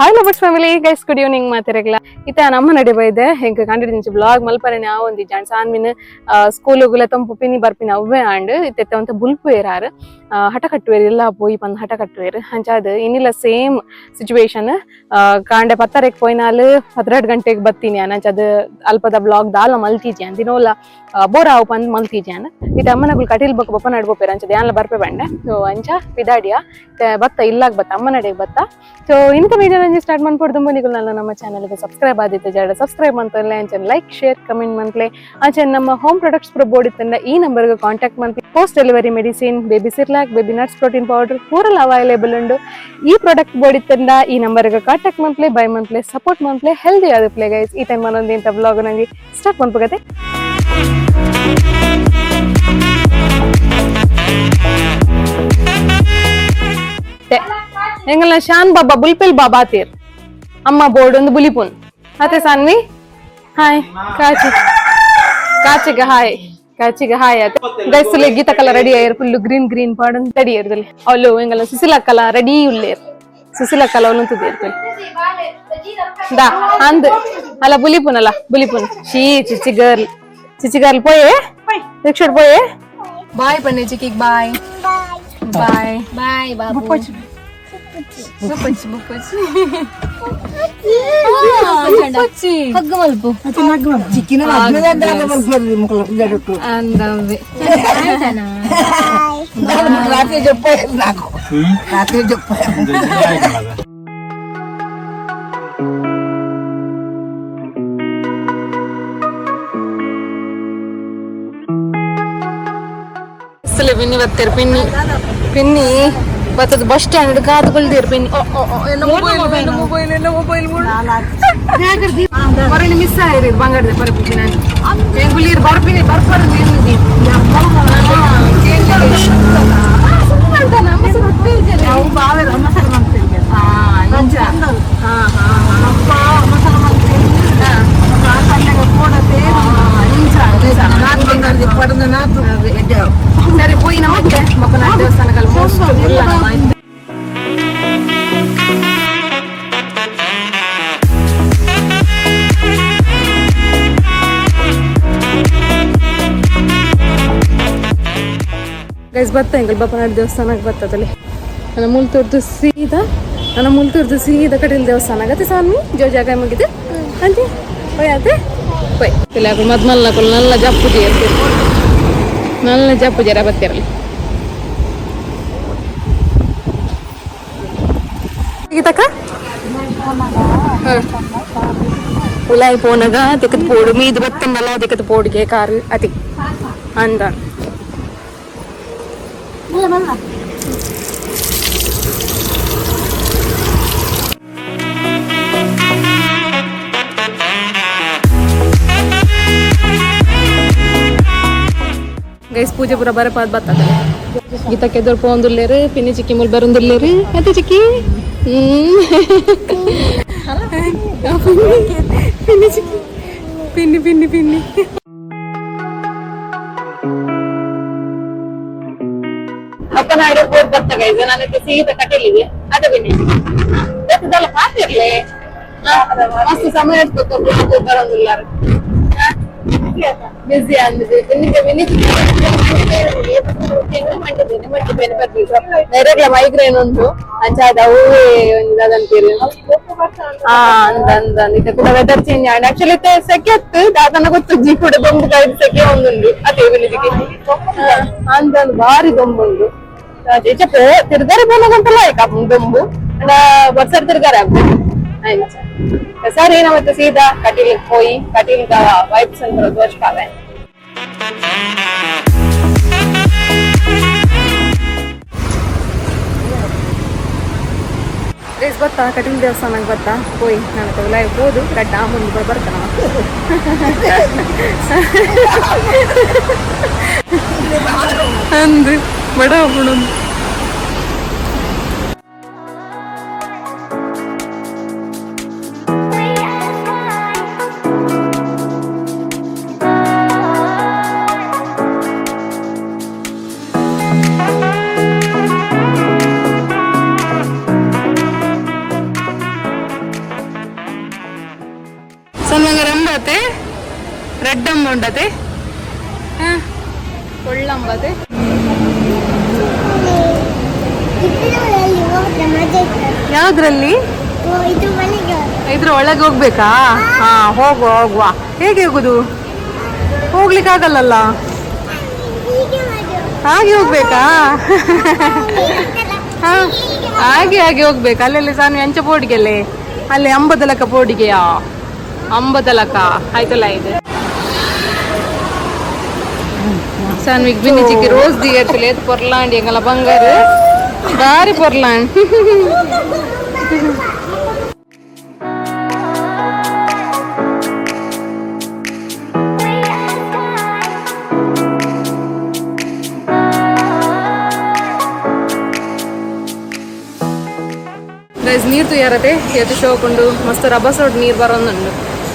Hi lovers family guys good evening ಮಾತಿರಗ್ಲ ಇತ್ತ ನಮ್ಮ ನಡೆ ಬೈದೆ ಹೆಂಗೆ ಕಂಡಿಡಿಂಚು ಬ್ಲಾಗ್ ಮಲ್ಪರನೆ ಆ ಒಂದಿ ಜಾನ್ ಸಾನ್ವಿನ ಸ್ಕೂಲ್ ಗುಲ ತಂಪು ಪಿನಿ ಬರ್ಪಿನ ಅವ್ವೆ ಆಂಡ್ ಇತ್ತೆ ಒಂತ ಬುಲ್ಪು ಏರಾರು ಹಠ ಕಟ್ಟುವೇರು ಎಲ್ಲ ಪೋಯಿ ಬಂದು ಹಠ ಕಟ್ಟುವೇರು ಹಂಚಾದ ಇನ್ನಿಲ್ಲ ಸೇಮ್ ಸಿಚುವೇಶನ್ ಕಾಂಡೆ ಪತ್ತರೆಗೆ ಪೋಯ್ನಾಲು 12 ಗಂಟೆಗೆ ಬತ್ತೀನಿ ಅಂಚದ ಅಲ್ಪದ ಬ್ಲಾಗ್ ದಾಲ ಮಲ್ತಿಜಿ ಅಂದಿನೋಲ ಬೋರ್ ಆವು ಪಂದ್ ಮಲ್ತಿಜಾನ ಇತ್ತ ಅಮ್ಮನಗಳು ಕಟೀಲ್ ಬಕ್ಕ ಬಪ್ಪ ನಡ್ಬೋಪೇರ ಅಂಚದ ಯಾನ್ಲ ಬರ್ಪೆ ಬಂಡೆ ಸೊ ಅಂಚ ಪಿದಾಡಿಯ ಬತ್ತ ಇಲ್ಲಾಗ ಬತ್ತ ಅಮ್ಮ ನಡೆಗೆ ಬತ್ತ ಸೊ ಇಂಥ ವಿಡಿಯೋ ಸ್ಟಾರ್ಟ್ ಮಾಡ್ಕೊಡ್ದು ಬಂದಿಗಳನ್ನ ನಮ್ಮ ಚಾನಲ್ಗೆ ಸಬ್ಸ್ಕ್ರೈಬ್ ಆದಿತ್ತು ಜಾಡ ಸಬ್ಸ್ಕ್ರೈಬ್ ಮಾಡ್ತಲ್ಲ ಅಂಚನ್ ಲೈಕ್ ಶೇರ್ ಕಮೆಂಟ್ ಮಂತ್ಲೆ ಅಂಚನ್ ನಮ್ಮ ಹೋಮ್ ಪ್ರಾಡಕ್ಟ್ಸ್ ಬೋರ್ಡ್ ಇತ್ತಂದ ಈ ನಂಬರ್ಗೆ contact monthly post delivery medicine baby Cerelac baby nuts protein powder ಪೂರಲ್ ಅವೈಲೇಬಲ್ ಉಂಡು ಈ ಪ್ರಾಡಕ್ಟ್ ಬೋರ್ಡ್ ಇತ್ತಂದ ಈ ನಂಬರ್ಗೆ ಕಾಂಟ್ಯಾಕ್ಟ್ ಮಂತ್ಲೆ ಬೈ ಮಂತ್ಲೆ ಸಪೋರ್ಟ್ ಮಂತ್ಲೆ ಹೆಲ್ದಿ ಆದ ಪ್ಲೇ ಗೈಸ್ ಈ ಟೈಮ್ ಅನ್ನೊಂದು ಇಂಥ ಬ್ಲಾಗ್ ನಂಗೆ ಸ್ಟಾರ್ಟ್ ಮಾಡ್ಬೋಗತ್ತೆ ಎಂಗಲ್ನ ಶಾನ್ ಬಾಬಾ ಬುಲ್ಪೆಲ್ ಬಾಬಾ ತೀರ್ ಅಮ್ಮ ಬೋರ್ಡ್ ಒಂದು ಬುಲಿಪುನ್ ಮತ್ತೆ ಸಾನ್ವಿ ಹಾಯ್ ಕಾಚಿಗೆ ಹಾಯ್ ಕಾಚಿಗೆ ಹಾಯ್ ಆತ ಗೈಸಲೆ ಗೀತ ಕಲ ರೆಡಿ ಆಯ್ರು ಫುಲ್ ಗ್ರೀನ್ ಗ್ರೀನ್ ಪಾಡನ್ ತಡಿ ಇರ್ದಲ್ಲಿ ಅವಳು ಎಂಗಲ್ಲ ಸುಶೀಲ ಕಲ ರೆಡಿ ಉಳ್ಳೇರ್ ಸುಶೀಲ ಕಲ ಅವಳಂತದ್ದು ಇರ್ತದೆ ದಾ ಅಂದ್ ಅಲ್ಲ ಬುಲಿಪುನ್ ಅಲ್ಲ ಬುಲಿಪುನ್ ಶೀ ಚಿಚ್ಚಿ ಗರ್ಲ್ ಪೋಯೆ ರಿಕ್ಷೋಡ್ ಪೋಯೆ ಬಾಯ್ ಪನ್ನೆ ಚಿಕ್ಕಿಗ್ ಬಾಯ್ ಬಾಯ್ ಬಾಯ್ ಬಾಬು ಪಿನ್ನಿ ಬರ್ತಾರೆ ಪಿನ್ನಿ ಬತ್ತದ ಬಸ್ ಸ್ಟ್ಯಾಂಡ್ ಕಾದುಕೊಳ್ತೀರ್ ಪಿನ್ನಿ ಮೊಬೈಲ್ ಮಿಸ್ ಆಗಿರಿ ಬಂಗಾರದ ಬರ್ಬಿಟ್ಟು ನಾನು ಬೆಂಗಳೂರು ಬರ್ತೀನಿ ಬರ್ಬಾರ್ದು ಸರಿ పోయి ನಮಗೆ ಮಕ್ಕಳ ದೇವಸ್ಥಾನಗಳು ಗೈಸ್ ಬತ್ತ ಎಂಗಲ್ ಬಪ್ಪನಾಡಿ ದೇವಸ್ಥಾನಕ್ಕೆ ಬರ್ತದಲ್ಲಿ ನನ್ನ ಮುಲ್ತೂರ್ದು ಸೀದಾ ಕಟೀಲ್ ದೇವಸ್ಥಾನ ಆಗತ್ತೆ ಸಾನ್ವಿ ಜೋ ಜಾಗ ಮುಗಿದೆ ಅಂತೆ ಹೋಯತ್ತೆ ಹೋಯ್ ಇಲ್ಲ ಮದ್ಮಲ್ ನಕಲ್ ನಲ್ಲ ಜಪ್ಪು ಜೇರ್ತೀರಿ ನಲ್ಲ ಜಪ್ಪು ಜರ ಬತ್ತಿರಲಿ ತಕ್ಕ ಉಲಾಯಿ ಪೋನಗ ದಿಕ್ಕದ ಪೋಡು ಮೀದು ಬತ್ತಂದಲ್ಲ ದಿಕ್ಕದ ಪೋಡಿಗೆ ಕಾರು ಅತಿ ಅಂದ ಗೈಸ್ ಪೂಜೆ ಪುರ ಬರಪಾದ ಬರ್ತದೆ ಗೀತಕ್ಕೆ ಎದುರು ಪೋಂದುಲ್ಲೇರು ಪಿನ್ನಿ ಚಿಕ್ಕಿ ಮುಲ್ ಬರುಂದುಲ್ಲೇರು ಅತ್ತೆ ಚಿಕ್ಕಿ ಪಿನ್ನಿ ಚಿಕ್ಕಿ ಪಿನ್ನಿ ಪಿನ್ನಿ ಪಿನ್ನಿ ಅಪ್ಪನ ಐಡಿಯಾ ಬೋರ್ಡ್ ಬರ್ತ ಗೈಸ್ ನನಗೆ ಸೀದಾ ಕಟೀಲಿಗೆ ಅದ ಪಿನ್ನಿ ಇದೆಲ್ಲ ಪಾತಿರ್ಲಿ ಮಸ್ತ್ ಸಮಯ ಇರ್ತದೆ ಬರೋದಿಲ್ಲ ಬಿಸಿ ಅಂದಿದೆ ಡೈರೆಕ್ಟ್ ಮೈಗ್ರೇನ್ ಉಂಟು ಅಂಚಾದ ಅವೇ ಅದಂತೀರಿ ಅಂದ ಕೂಡ ವೆದರ್ ಚೇಂಜ್ ಆಂಡ್ ಆಕ್ಚುಲಿ ಸೆಕೆ ಇತ್ತು ದಾದನ ಗೊತ್ತುಜ್ಜಿ ಕೂಡ ದೊಂಬು ಕಾಯ್ದು ಸೆಕೆ ಒಂದುಂಡು ಅದೇ ಬೆನಿದಿಗೆ ಅಂದಂದು ಭಾರಿ ದೊಂಬುಂಡು ತಿರ್ಗಾರಿ ಬೋನಗಂತಲ್ಲ ದೊಂಬು ಬರ್ಸರ್ ತಿರ್ಗಾರಿ ಆಗ್ಬೇಕು ಸರಿ ನಮ್ಮತ್ತೆ ಸೀದಾ ಕಟೀಲ್ ಹೋಯಿ ಕಟೀಲ್ का वाइब्स अंदर ध्वज पावे ರೇಸ್ ಬತ್ತಾ ಕಟೀಲ್ ದೇವಸ್ಥಾನಕ್ಕೆ ಬತ್ತಾ ಹೋಯ್ ನಾನು ಲೈವ್ ಹೋದು ಗಡ್ಡ ಮುಂದೆ ಬರ್ತಾನ ಅಂದು ಬಡ ಬಿಡು ಸಣ್ಣಂಗ ರಂಬತೆ ರೆಡ್ ಅಂಬ ಉಂಡತೆ ಒಳ್ಳಂಬತೆ ಯಾವ್ದ್ರಲ್ಲಿ ಇದ್ರ ಒಳಗೆ ಹೋಗ್ಬೇಕಾ? ಹಾ ಹೋಗುವ. ಹೇಗೆ ಹೋಗುದು? ಹೋಗ್ಲಿಕ್ಕೆ ಆಗಲ್ಲಲ್ಲ. ಹಾಗೆ ಹೋಗ್ಬೇಕಾ? ಹಾಗೆ ಹೋಗ್ಬೇಕಾ? ಅಲ್ಲೆಲ್ಲಿ ಸಾನ್ವಿ ಅಂಚ ಪೋಡಿಗೆಲ್ಲೇ ಅಲ್ಲಿ ಅಂಬದಲಕ ಪೋಡಿಗೆಯಾ? ಅಂಬದಲಕ ಆಯ್ತಲ್ಲ ಇದು ಸಾನ್ವಿಗ್ ಬಿನ್ನಿ ಚಿಕ್ಕಿ ರೋಸ್ ದಿಯರ್ತಿಲ್ಲ ಏತ್ ಪೊರ್ಲಾಂಡಿ ಎಂಗಲ ಬಂಗಾರ ಬಾರಿ ಪೊರ್ಲಾಂಡ್. ನೀರು ತುಯ್ಯಾರತೆ ಎತ್ತು ಶೋಕೊಂಡು ಮಸ್ತ್ ರಭಸೋಡ್ ನೀರು ಬರೋಂದುಂಡು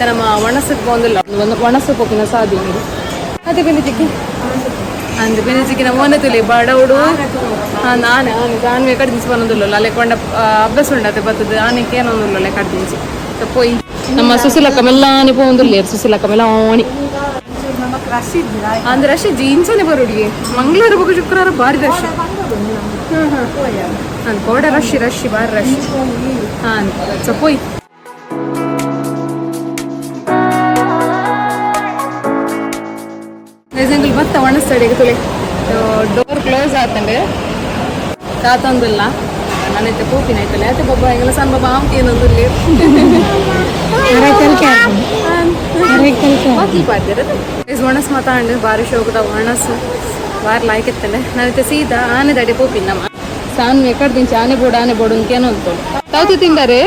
ನಮ್ಮ ಒಣಸಕ್ಕೆ ಬಂದಿಲ್ಲ ಒಣಸು ಪೋಕಿನ ಸಾಧ್ಯ ನೀರು ಅದೇ ಬೆಲೆ ಚಿಕ್ಕಿ ಅಂದ್ ಬೆಲೆ ಚಿಕ್ಕಿನ ಮೋನೆ ತುಲಿ ಬಡವಡು ನಾನು ಆನೆ ಕಡೆ ದಿಂಚಿ ಬರೋದಿಲ್ಲ ಅಲ್ಲೇ ಕೊಂಡ ಅಭ್ಯಾಸ ಉಂಡತೆ ಬರ್ತದೆ ಆನೆಗೆ ಏನೊಂದಿಲ್ಲ ಕಡೆ ದಿಂಚಿ ಪೋಯಿ ನಮ್ಮ ಸುಸಿಲಕ್ಕ ಮೆಲ್ಲಾನಿ ಪೋಂದಿಲ್ಲ ಸುಸಿಲಕ್ಕ ಮೆಲ್ಲಾನಿ ಅಂದ್ರೆ ರಶ್ ಜೀನ್ಸನೇ ಬರೋಡಿಗೆ ಮಂಗಳೂರು ಬಗ್ಗೆ ಶುಕ್ರವಾರ ಭಾರಿ ರಶ್. ಹಾಂ ಕೋಡ ರಶ್ ಭಾರಿ ರಶ್. ಹಾಂ ಪೋಯ್ ರೆಸೆಂಗಲ್ ಮತ್ತೆ ಒಣಸ್ತಡೆ ತುಳಿ ಡೋರ್ ಕ್ಲೋಸ್ ಆತಂಡೆ ಕಾತೊಂದಿಲ್ಲ ನಾನೈತೆ ಪೂಪಿನ ಆಯ್ತಲ್ಲ ಆಯ್ತು ಬಾಬಾ ಹೆಂಗಲ್ಲ ಸಣ್ಣ ಬಾಬಾ ಆಮ್ತಿ ಏನೊಂದಿಲ್ಲ ಒಣಸ್ ಮಾತಾಂಡು ಭಾರಿ ಶೋಕದ ಒಣಸು ಬಾರಿ ಲಾಯ್ಕೆತ್ತಂಡೆ ನಾನೈತೆ ಸೀದಾ ಆನೆ ದಡೆ ಪೂಪಿನ ನಮ್ಮ ಸಾನ್ ಎಕಡೆ ದಿಂಚಿ ಆನೆ ಬೋಡು ಇಂಕೇನೋ ಅಂತ ತಾವ್ತು ತಿಂದಾರೆ.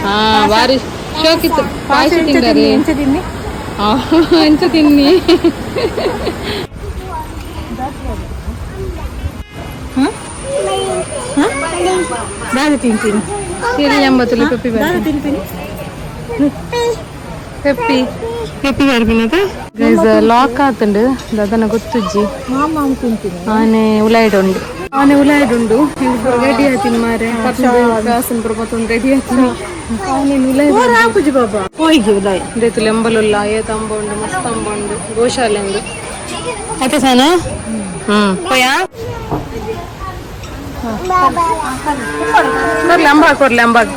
ಹಾ ಭಾರಿ ಶೋಕಿತ್ತು ಪಾಯಸ ತಿಂದಾರೆ ಎಂಚ ತಿನ್ನಿ ತಿಂತೀನಿ ಇಲ್ಲಿ ಎಂಬತ್ತು ಪೆಪ್ಪಿ ಪೆಪ್ಪಿ ಬರ್ಬಿನದ ಗೈಸ್ ಲಾಕ್ ಆತಂಡು ಅದನ್ನ ಗೊತ್ತುಜ್ಜಿ ಆನೆ ಉಲಾಯ್ಡುಂಡು ರೆಡಿ ಆತೀನಿ ಮಾರೆ ಕಾಸನ್ ಮತ್ತೊಂದು ರೆಡಿ ಆತೀನಿ ರೇತು ಲೆಂಬಲುಲ್ಲ ಏತ ಅಂಬ ಉಂಡು ಮಸ್ತ್ ಅಂಬ ಉಂಡು ಗೋಶಾಲೆ ಉಂಡು ಆಯ್ತಾ ಸಾನ ಪೋಯಾ ಬರ್ಲಿ ಅಂಬಾಗ್ ಕೊಡ್ಲಿ ಅಂಬಾಗ್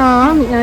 ಶಾಮಿ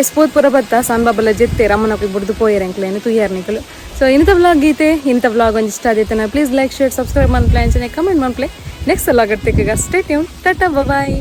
ಸ್ಪೋರ್ಟ್ ಪುರ ಬತ್ತ ಸಾನ್ ಬಾಬಲ ಜೆತ್ತೆ ರಮ್ಮನಕ್ಕೆ ಬಿಡ್ದು ಪೋಯರಂಕ್ಲೇನು ತುಯ್ಯಾರ್ನಿಕಲು ಸೊ ಇಂಥ ವ್ಲಾಗ್ ಗೀತೆ ಇಂಥ ವ್ಲಾಗ್ ಒಂದು ಇಷ್ಟ ಆದೈತನ ಪ್ಲೀಸ್ ಲೈಕ್ ಶೇರ್ ಸಬ್ಸ್ಕ್ರೈಬ್ ಮಾಡ್ಪ್ಲೆ ಅಂಚನೆ ಕಮೆಂಟ್ ಮಾಡ್ಪ್ಲೆ ನೆಕ್ಸ್ಟ್ ವ್ಲಾಗ್ ಇರ್ತೀಗ ಸ್ಟೇ ಟ್ಯೂನ್ ಟಾಟಾ ಬಾಯ್.